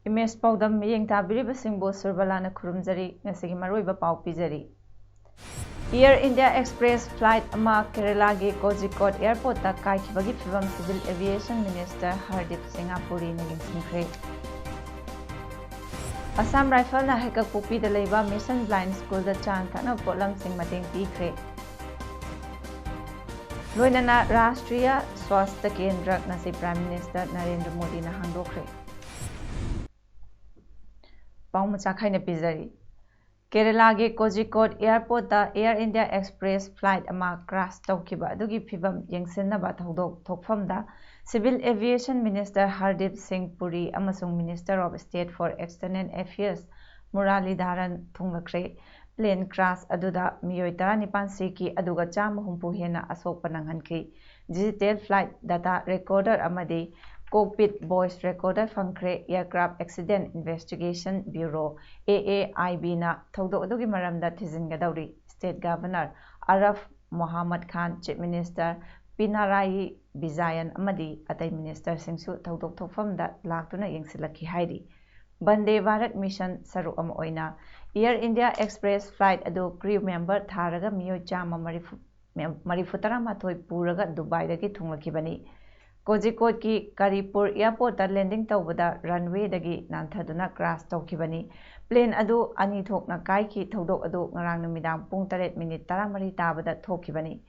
Image Paodam miyeng tabiribasingbo Surbala khurumjari ngasigi maroiba pau pijari. Air India Express flight ama Kerala gi Kozhikode airport ta kaikhibagi phibam Civil Aviation Minister Hardip Puri nagimsingkhre. Assam Rifle na hekak pupi da leiba Mission Blind School da chan thana polam sing mateng pikre. Loinana Rashtriya Swasthya Kendra nasi Prime Minister Narendra Modi na hangdokre. Paumachakhaina pizari. Kerala ge Kozhikode airport ta Air India Express flight ama crash tawkiba adugi phibam yengsinnaba thodok thokfam da Civil Aviation Minister Hardip Puri amasung Minister of State for External Affairs Murali Dharan thunglakre. Plane crash aduda miyoi 19 siki aduga chama humpu hena asok pananghankri. Digital flight data recorder amadi cockpit voice recorder fangkre Aircraft Accident Investigation Bureau AAIB na thodok adugi maramda thijingadauri. State Governor Araf Mohammed Khan, Chief Minister Pinarayi Vijayan amadi atai minister singsu thodok thokfamda laktuna yengsilakhi hairi. Vande Bharat Mission saru ama oina Air India Express flight adu crew member tharaga miyoi chama marifutara mathoi puraga Dubai dagi thunglakibani. Kozhikode ki Karipur airport ta landing tawbada runway dagi nanthaduna crash tawkibani. Plane adu ani thokna kaiki thodok adu ngarang numidang pung 8:13 tabada thokibani.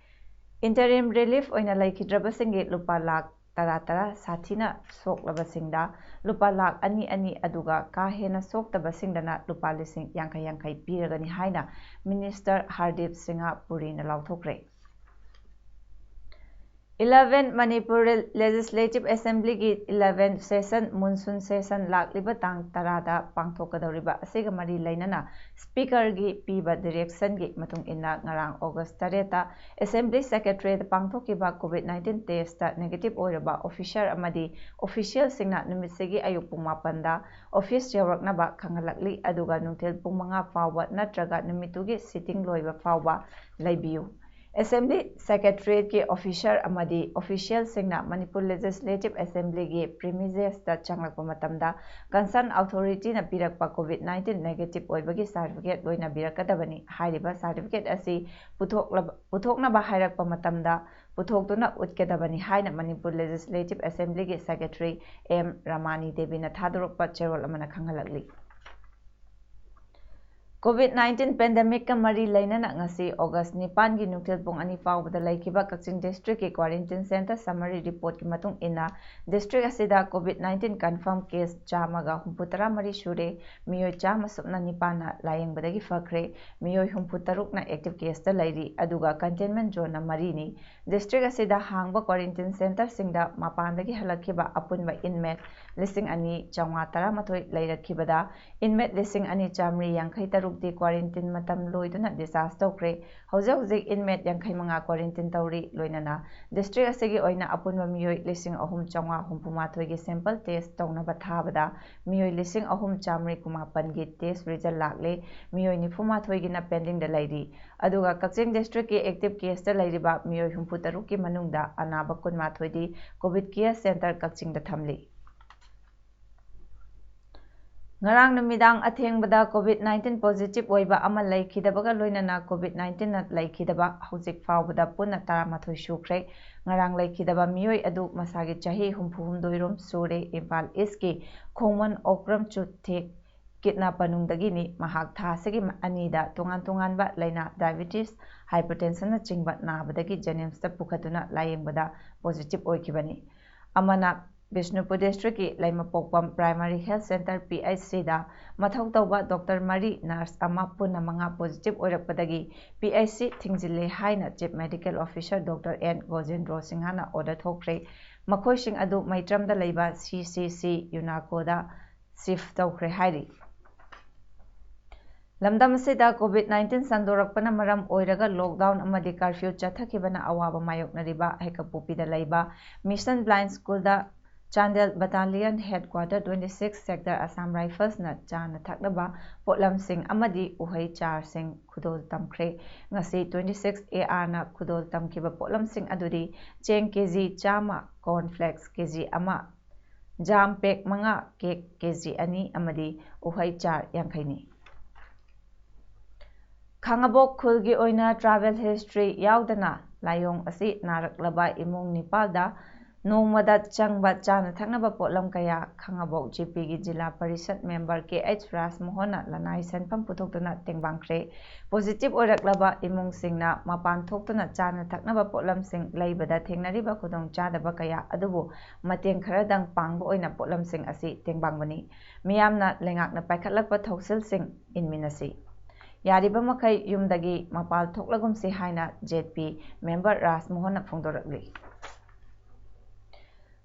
Interim relief oina laikhidrabasingi lupa lakh tara sathina soklabasingda lupa lakh ani aduga ka hena soktabasingdana lupa lising yankai piragani haina Minister Hardip Puri na lauthokre. 11 Manipuri Legislative Assembly ki 11 session monsoon session lakliba tang tarada pangthokadoriba asiga mari lainana speaker gi piba direction gi matung inna ngarang August 3 ta Assembly Secretary pangthokiba COVID-19 test ta negative oiraba officer amadi official singna numisigi ayuk pung 8 da office yawraknaba khangalakli aduga nungthel pung 5 fawba natraga numitugi sitting loiba fawba laibiu. Assembly Secretary ki officer amadi official singna Manipur Legislative Assembly gi premises ta changlakpa matamda concern authority na pirakpa COVID-19 negative oibagi certificate loina birakadabani. Hairiba certificate asi puthoknaba hairakpa matamda puthokduna utkadabani haina Manipur Legislative Assembly gi Secretary M Ramani Devi na thadorokpa cherol amana khangalakli. COVID-19 pandemic ka mari lainana ngasi August 9 gi nukthel pung 2 fawbada laikhiba Kaching District ki quarantine center summary report ki matung ina district asida COVID-19 confirm case chamaga humputara mari shure miyoi chama supna nipana layengbadagi fakre miyoi humputaruk na active case ta lairi aduga containment zone na mari ni district asida hangba quarantine center singda mapandagi halakhiba apunba inmate listing ani changwa tara mathoi lairakhibada inmate listing ani chamri yankhai taruk di quarantine matam loiduna discharge tawkre hojik inmate yankhai manga quarantine tawri loinana district asigi oina apunba miyoi listing ahum changwa humpuma gi sample test tawna bathabada miyoi listing ahum chamri kumapan gi test result lakle miyoi nifuma gi na pending da lairi aduga Kaching district ki active case ta lairiba miyoi humpu taruk ki manungda anaba kunma di covid care center Kaching da thamli. Ngarang numidang athengbada COVID-19 positive oiba ama laikhidabaga loinana COVID-19 na laikhidaba hojik fawbada punna 13 sukre ngarang laikhidaba miyoi adu masagi chahi 32 rom sure Impal East ki Khongman Okram Chuthek kitna panungdagi ni mahak thasigi anida tungan ba laina diabetes hypertension na chingba nabadagi Jennings ta pukhatuna layengbada positive oikibani amana Bishnupur District ki Laimapokpam Primary Health Center PHC da mathau tawba Dr. Mari nurse ama punna manga positive oirakpadagi PHC thingzille haina Chief Medical Officer Dr. N Gojendro Singhana order thokre makhoi sing adu maitram da leiba CCC UNACO da shift tawkre hairi lamdam asida COVID-19 sandorakpana maram oiraga lockdown amadi curfew chathakibana awaba mayoknariba hekapupi da leiba Mission Blind School da Chandel Battalion Headquarter 26 Sector Assam Rifles na chana thaknaba potlam sing amadi uhai char sing khudol tamkhre ngasi 26 AR na khudol tamkiba potlam sing adudi cheng kg chama cornflakes kg ama jam pek manga cake kg ani amadi uhai char yankhaini Khangabok khulgi oina travel history yaudana layong asi naraklaba imong Nepalda nongmada changba chana thaknaba potlam kaya Khangabok GP gi Jila Parishad member KH Ras Mohona lanai senpam puthokduna tengbangkhre positive oraklaba imong singna mapan thoktuna chana thaknaba potlam sing leibada thengnariba khudong chadaba kaya adubu mateng kharadang pangba oina potlam sing asi tengbangbani miyamna lengakna paikhatlakpa thoksil sing inminasi Yariba makai yumdagi mapal thoklagum si haina JP member Ras Mohona phongdorakli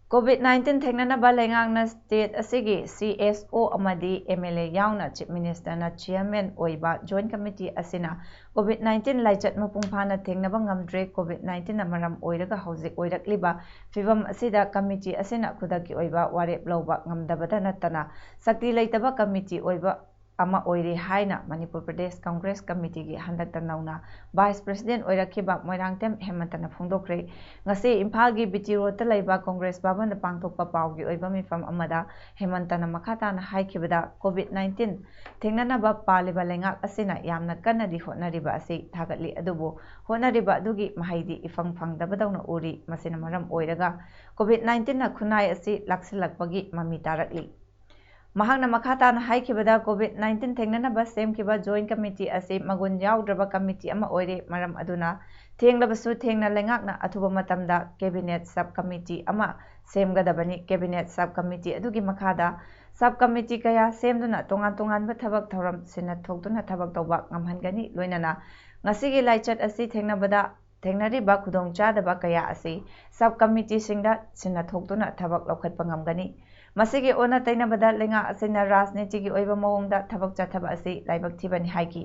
COVID-19 thengnana ba lengakna state asigi CSO amadi MLA yauna Chief Minister na Chairman oiba Joint Committee asina COVID-19 laichat mapungphana thengnaba ngamdre COVID-19 na maram oiraga hauzik oirakliba fibam asida committee asina khudaki oiba warep lawba ngamdabada natana sakti leitaba committee oiba ama oiri haina Manipur Pradesh Congress Committee gi handakta nauna Vice President oirakhiba Moirangtem Hemantana phongdokre ngasi Imphal gi BT Road ta laiba Congress Bhavan da pangthokpa pawgi oiba mifam amada Hemantana makhata na haikibada COVID-19 thengnana ba paliba lengak asina yamna kannadi hotnariba asi thagatli adubu hotnariba adugi mahaidi ifang phangdabadawna uri masina maram oiraga COVID-19 na khunai asi laksilakpagi mami tarakli Mahakna makhata na haikibada COVID-19 thengnana ba semkiba Joint Committee asi magun yaudraba committee ama oire maram aduna thenglabasu thengna lengakna athuba matamda Cabinet Subcommittee ama semgadabani Cabinet Subcommittee adugi makhada Subcommittee kaya semduna tongan ba thabak thoram sinna thokduna thabak tawba ngamhangani loinana ngasigi laichat asi thengnabada thengnariba khudong chadaba kaya asi Subcommittee singda sinna thokduna thabak lokhatpa ngamgani Masigi ona tainabada lenga asina rajnitigi oiba mawongda thabak chathaba asi laibak thibani haiki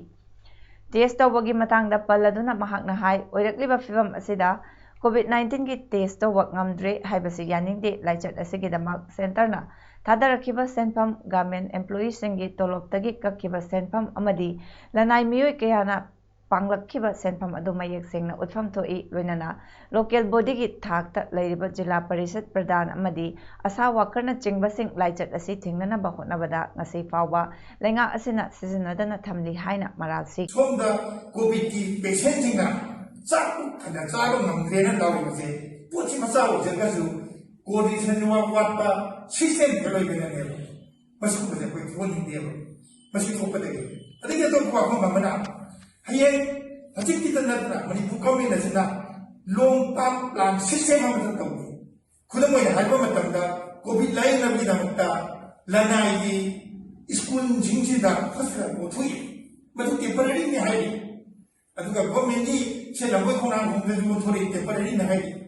test tawbagi matangda palladuna mahakna hai oirakliba fibam asida COVID-19 gi test tawak ngamdre haibasi yaningde laichat asigi damak center na thadarakhiba senpham government employees singi toloptagi kakkiba senpham amadi lanai miyoi kayana panglakhiba senpham adu mayek sengna utpham thoi loinana local body gi thakta leiriba Jila Parishad Pradhan amadi asa worker na chingbasing laichat asi thingnana ba hotnabada ngasi fawba lenga asina sizinadana thamli haina maralsi somda covid ki patient singa chak thana chalo ngamgrena dawibase pochi masao jagasu coordination wa watpa system keloi benane masu ko je ko ni debo masu ko pade adike to ko ko mamana hayeng hajik kita natna Manipur government asina long term plan system amata tawni khudamoi haiba matamda covid line na bidamta lanai gi school jingji da hospital ko thui madu temporary ni hai aduga government ni se lambai khona humde du thori temporary na hai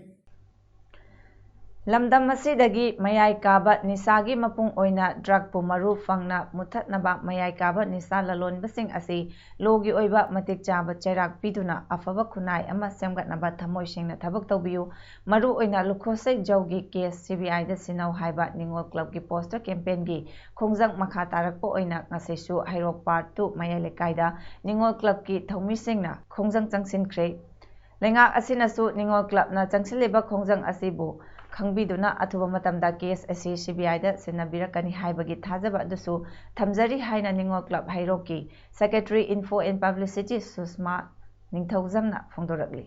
Lamdam asidagi mayai kaba nisagi mapung oina drug pu maru fangna muthatnaba mayai kaba nisa lalonbasing asi logi oiba matik chaba chairak piduna afaba khunai ama semgatnaba thamoi singna thabak tawbiu maru oina lukhosai jawgi case CBI da sinau haiba ningol club gi poster campaign gi khongjang makha tarakpo oina ngasesu hairok part 2 mayai lekaida ningol club gi thomi singna khongjang changsin khre lenga asinasu ningol club na changsiliba khongjang asibu Khangbiduna athuba matamda case asi CBI da sinabirakani haibagi thajaba adusu thamjari haina ningol club hairoki secretary info and publicity Susma Ningthaujamna phongdorakli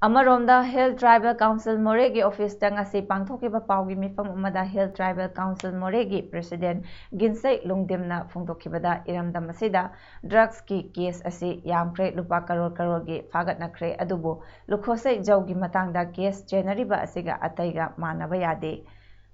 अमरोमदा hill tribal council मोरेगी office तंगसी पांगथोकिबा पाउगी मिफम अमदा hill tribal council मोरेगी president गिनसै लुंगदिमना फोंदोकिबदा इरमदम असिदा drugs की case असी यामख्रे लुपा करोड़ करोड़ गी फागतनख्रे अदुबो लुखोसै जौगी मतंगदा case चेनरिबा असिगा अतैगा मानबा यादे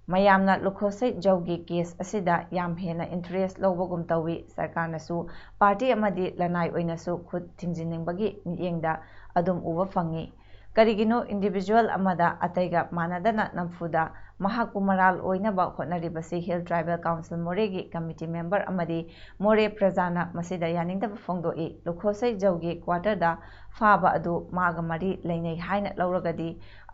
मयामना लुखोसै जौगी case असिदा याम हेना interest लौबगुम तौवी सरकारनसु party अमदी लनाई ओइनसु खुद थिंजिनिंगबगी मियेंगदा अदुम उबा fungi करिगिनो individual अमदा अतैगा Mandhana नमफुदा महाकु moral ओइनबा होटनरिबसी हिल tribal council मोरेगी committee member अमदी मोरे प्रजाना मसिदा यानिंगदब फोंदोई लुखोसै जौगी क्वार्टरदा फाबा अदु मागा मरी लेनै हाइना लौरगदी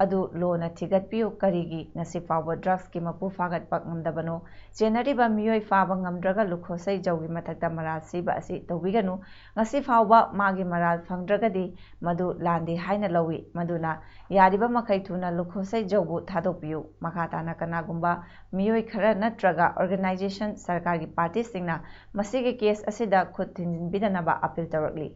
अदु लोना थिगतपियु करिगी नसि फावबा ड्रग्स की मपु फागत पक ngमदबनो चेनरिबा मियोय फाबा ngमद्रगा लुखोसै जौगी मथक्ता मराल सिबा असि तौबिगनु ngasi फावबा मागी मराल फंगद्रगदी मदु लांदे हाइना लौवी मदुना यारिबा मखै थुना लुखोसै जौबु थादोपियु मखाताना कनागुंबा मियोय खरा नत्रगा ऑर्गेनाइजेशन सरकार की पार्टी सिंगना मसिगे केस असिदा खुद थिंजिनबिदनबा अपील तौरकली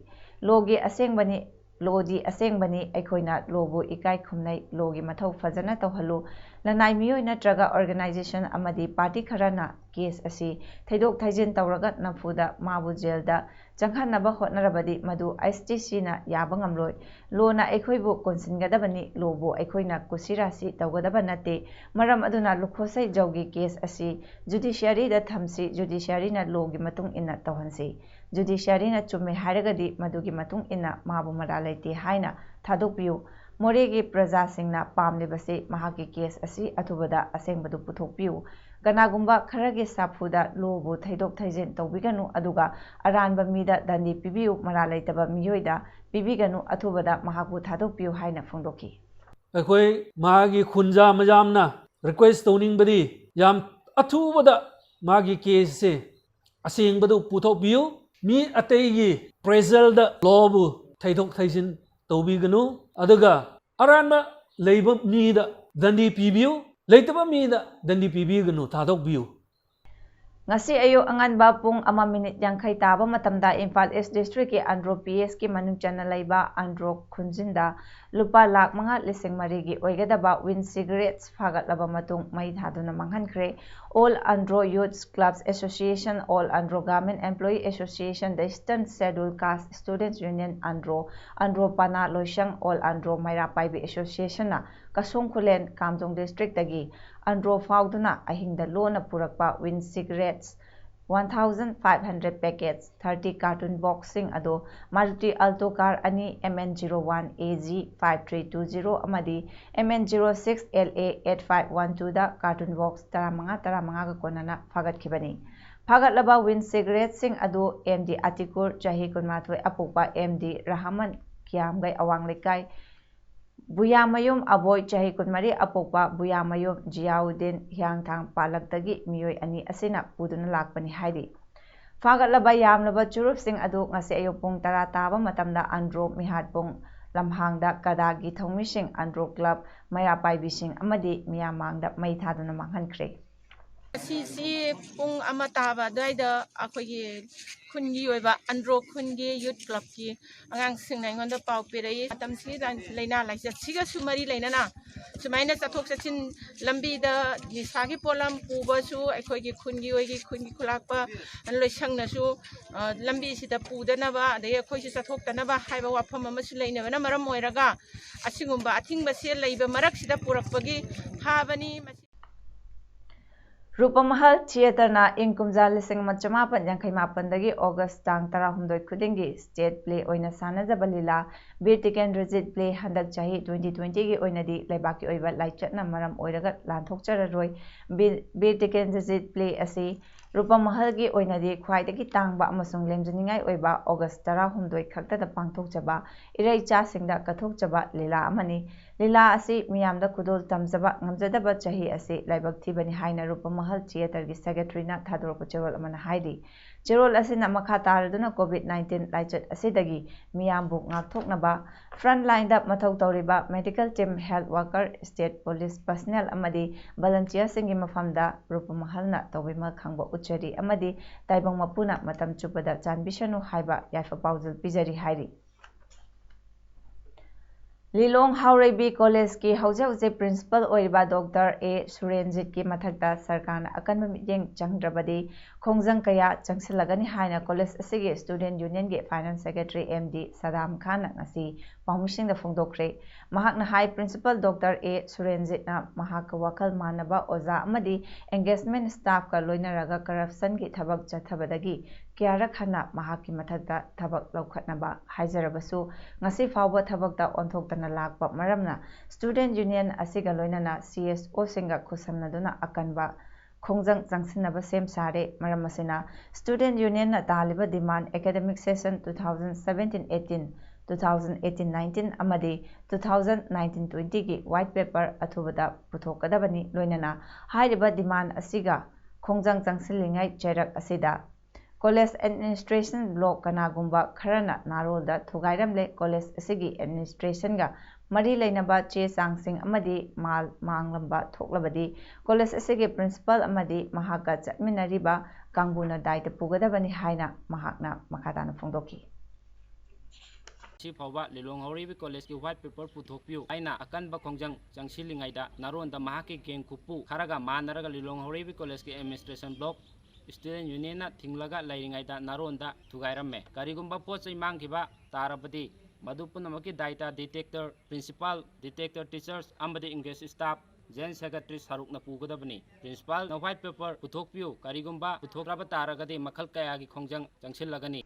लोगी असेंगबनी लोदी असेंगबनी अखोइना लोबु इकाई खुमनै लोगी मथौ फजना तौहलु लनाई मियोय नत्रगा ऑर्गेनाइजेशन अमदी पार्टी खराना केस असी थैदोक थैजिन तौरगा नफुदा माबु जेलदा चंखनबा होटनरबदी मदु ISTC ना याबा ngamloi लोना अखोइबु कोनसिनगदबनी लोबु अखोइना कुसिरासी तौगदबा नते मरम अदुना लुखोसै जौगी केस असी जुडिशियरी दा थमसी जुडिशियरी ना लोगी मतुंग इन्ना तौहनसी जुडिशियरी ना चुमे हारगदी मदुगी मतुंग इन्ना माबु मरा लेते हाइना थादोपियु मोरेगी प्रजा सिंगना पामलिबसे महाकी केस असी अथुबदा असेंगबदु पुथोकपियु कनागुंबा खरगे साफुदा लोबु थैदोक थैजिन तौबिगनु अदुगा अरानबा मीदा दंडी पिबियु मरा लेतबा मियोयदा पिबिगनु अथुबदा महाकु थादोकपियु हाइना फोंदोकी अखोई मागी खुंजा मजामना रिक्वेस्ट तौनिंगबदी याम अथुबदा मागी केस से असेंगबदु पुथोकपियु मी अतैगी प्रेजलदा लोबु थैदोक थैजिन तौबिगनु अदुगा अरानबा लेबा मीदा दंडी पिबियु लेतबा मीदा दंडी पिबिगनु थादोकबियु ngasi ayo anganba pung ama minute yangkhai taba matamda Imphal East District ki Andro PS ki manung chana laiba Andro khunjinda lupa lakh manga lising mari gi oigadaba win cigarettes phagat laba matung mai thaduna manghankhre All Andro Youth Clubs Association All Andro Government Employee Association the Eastern Scheduled Caste Students Union Andro Pana Loishang All Andro Maira Paibi Association na Kasung Khulen Kamjong District tagi Andro fauduna ahingda lona purakpa win cigarettes 1,500 packets 30 carton boxing ado Maruti Alto car ani MN01 AG 5320 amadi MN06 LA 8512 da carton box taramanga ga konana fagat khibani fagat laba win cigarettes sing ado MD Atikur chahi kunmathoi apukpa MD Rahman Kiamgai awang lekai Buyamayum aboy chahi kunmari apokpa Buyamayum Jiauddin Hyangthang Palaktagi miyoi ani asina puduna lakpani haidi Fagatlaba yamlaba churup sing adu ngasi ayopung tara taba matamda Andro mihatpung lamhangda kadagi thongmising Andro Club Mairapai bising amadi miyamangda mai thaduna manghankhre Sisi pung amataba daida akogi khungi oiba Andro khungi youth club ki angang sing nai ngonda pau pirai matam si dan leina laisa siga sumari leina na sumaina chathok chachin lambi da nisagi polam puba su akogi khungi khulakpa an loisang na su lambi sida pudana ba de akoi si chathok tana ba haiba wafam ama su leina na maram moiraga asingumba athingba se leiba marak sida purakpagi habani Rupamahal Theatre na Ingkumja lising machamapan yangkhai mapandagi August tang 18 khudingi state play oina sanajaba lila Bir Tikendrajit play handak chahi 2020 gi oinadi laibaki oiba laichatna maram oiraga lanthokchararoi Bir Tikendrajit play asi Rupamahal gi oinadi khwaidagi tangba amasung lemjaningai oiba August 18 khakta da pangthokjaba irai cha singda kathokjaba lila amani Lila asi miyamda kudol tamjaba ngamjadaba chahi asi laibak thibani haina Rupamahal Theatre gi secretary na thadorpa cherol amana haidi cherol asina makha taraduna COVID-19 laichat asidagi miyambu ngakthoknaba front line da mathau tawriba medical team health worker state police personnel amadi volunteer singi mafamda Rupamahal na tawima khangba uchari amadi taibang mapuna matam chupada chanbishanu haiba yaifa paujal pijari hairi Lilong Haoreibi college की हौजे principal ओइबा doctor A सुरेंजित की मथक्ता सरकार अकन मियेंग चंद्रबदी खोंजंग कया चंगसिलगनी हाइना college असिगे student union के finance secretary MD Saddam Khan ngasi पामुसिंग दा फोंदोक्रे महाकना high principal doctor A सुरेंजित ना महाक वखल मानबा ओजा अमदी एंगेजमेंट स्टाफ का लोइनरगा करप्शन की थबक चथबदगी क्यारक हना महाकी मथक्ता थबक लौखटनबा हाइजरबसु ngasi फावबा थबकता ओंथोक्तना Lakpa मरमना student union असिगा लोइनना CSO सिंगा खुसमनदुना अकनबा खोंजंग चंगसिनबा सेम सारे मरम असिना स्टूडेंट यूनियन ना तालिबा डिमांड एकेडमिक सेशन 2017-18 2018-19 अमदी 2019-20 की व्हाइट पेपर अथुबदा पुथोकदबनी लोइनना हाइरिबा डिमांड असिगा खोंजंग चंगसिलिंगाई चेरक असिदा कॉलेज एडमिनिस्ट्रेशन ब्लॉक कनागुंबा खरना नारोलदा थुगाइरमले कॉलेज असिगी एडमिनिस्ट्रेशन गा मरी लेनबा चे चांगसिंग अमदी माल मांगलंबा थोकलबदी कॉलेज असिगी प्रिंसिपल अमदी महाका चटमिनरिबा कांगबुना दायित्व पुगदबनी हाइना महाकना मखादाना फोंदोकी फाउबा लिलोंग हौरेबी कॉलेज की व्हाइट पेपर पुथोकपियु आइना अकनबा खोंजंग चंगसिलिंगाइदा नारोंदा महाकी गेंग खुपु खरगा मानरगा लिलोंग हौरेबी कॉलेज की एडमिनिस्ट्रेशन ब्लॉक स्टूडेंट यूनियन थिंगलगा लाइरिंगाइदा नारोंदा थुगाइरम्मे करिगुंबा पोचै मांगिबा तारबदी मधु पुनमकी दायित्व डिटेक्टर प्रिंसिपल डिटेक्टर टीचर्स अमदी इंग्लिश स्टाफ जेन सेक्रेटरी सारुकना पुगदबनी प्रिंसिपल ना व्हाइट पेपर पुथोकपियु करिगुंबा पुथोकराबा तारगदी मखल कयागी खोंजंग चंगसिलगनी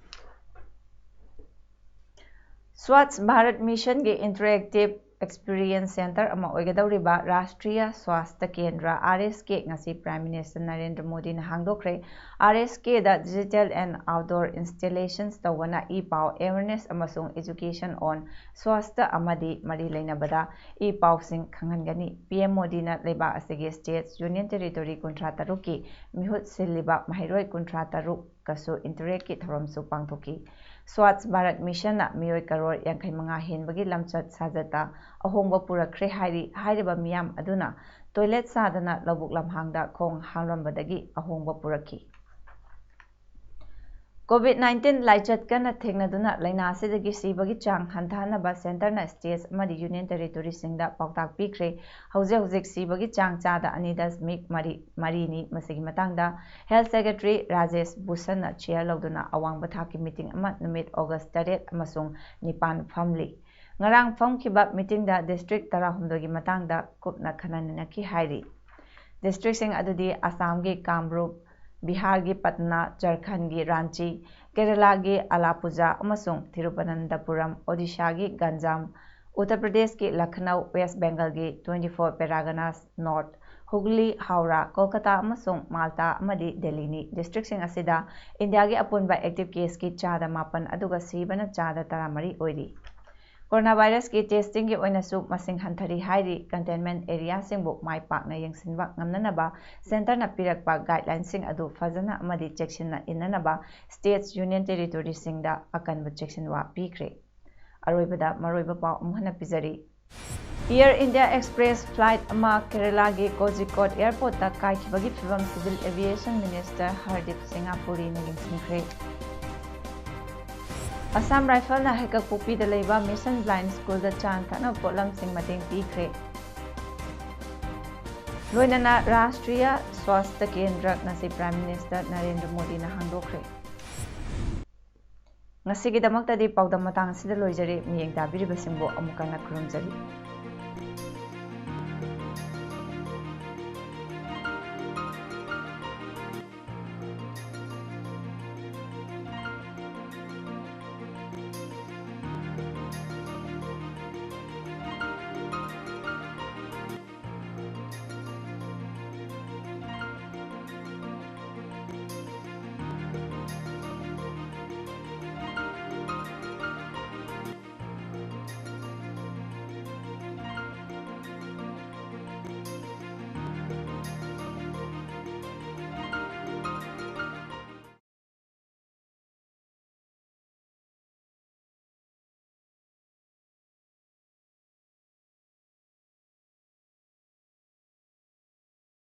स्वच्छ भारत मिशन के इंटरएक्टिव एक्सपीरियंस सेंटर अमा ओइगदौरिबा Rashtriya Swasthya Kendra RSK ngasi prime minister Narendra Modi ना हांगदोखरे RSK दा डिजिटल एंड आउटडोर इंस्टॉलेशंस तवना ई पाव अवेयरनेस अमसुंग एजुकेशन ऑन स्वास्थ्य अमदी मरी लेनबदा ई पाव सिंग खंगनगनी PM मोदी ना लेबा असिगे स्टेट्स यूनियन टेरिटोरी 53 की मिहुत सिलिबा महिरोय 53 कसु इंटरेक्ट की थरमसु पांगथोकी स्वच्छ भारत मिशन ना मियोय करोड़ 85 हेनबगी लमचत साजता अहोंगबा पुरखरे हाइरिबा मियाम अदुना टॉयलेट सादना लबुक लमहांगदा खोंग हांगरंबदगी अहोंगबा पुरखी COVID-19 लाइचतकन थेंगनदुना लाइनासिदगी सिबगी चांग हंथानबा सेंटरना स्टेट्स अमदी यूनियन टेरिटोरी सिंगदा पाउताक पिख्रे हौजे हौजेक सिबगी चांग चादा 2.3 मरीनी मसिगी मतंगदा health secretary Rajesh Bhushan chair लौदुना अवांग थाकी मीटिंग अमा नुमित ऑगस्ट 8 अमसुंग 9 फमली ngarang famkiba meeting da district 12 gi matangda kupna khananina ki hairi district sing adudi Assam gi Kamrup Bihar gi Patna Jharkhand gi Ranchi Kerala gi Alappuzha amasung Thiruvananthapuram Odisha gi Ganjam Uttar Pradesh ki Lucknow West Bengal gi 24 Paraganas North Hooghly Howrah Kolkata amasung Malta amadi Delhi ni district sing asida India gi apunba active case ki chada 9 aduga sibana chada 13 oiri corona virus की testing की ओइनासु मसिंग हंथरी हाइरी containment area सिंबु माइ पाकना यंगसिनबा ngamnanaba centre ना पिरकपा guideline सिंग अदु फजना अमदी चेक्सिन इननबा states union territory सिंगदा अकनब चेक्सिन वा पीख्रे अरोइबदा मरोइबा पाउ अमहना पिजरी air India express flight अमा केरला के Kozhikode airport ता काइखिबगी फिवम civil aviation minister Hardeep सिंगापुरी ने यंगसिनख्रे असम राइफल ना हेकक पुपी द लेबा मिशन ब्लाइंड स्कूल द चांग थाना पोलम सिंग मतेंग पीख्रे लोइनना राष्ट्रीय स्वास्थ्य केंद्र ngasi prime minister Narendra Modi ना हांगदोख्रे ngasi gi damak tadi paudam matang sida loijari miyeng dabiri basingbo amukana khurumjari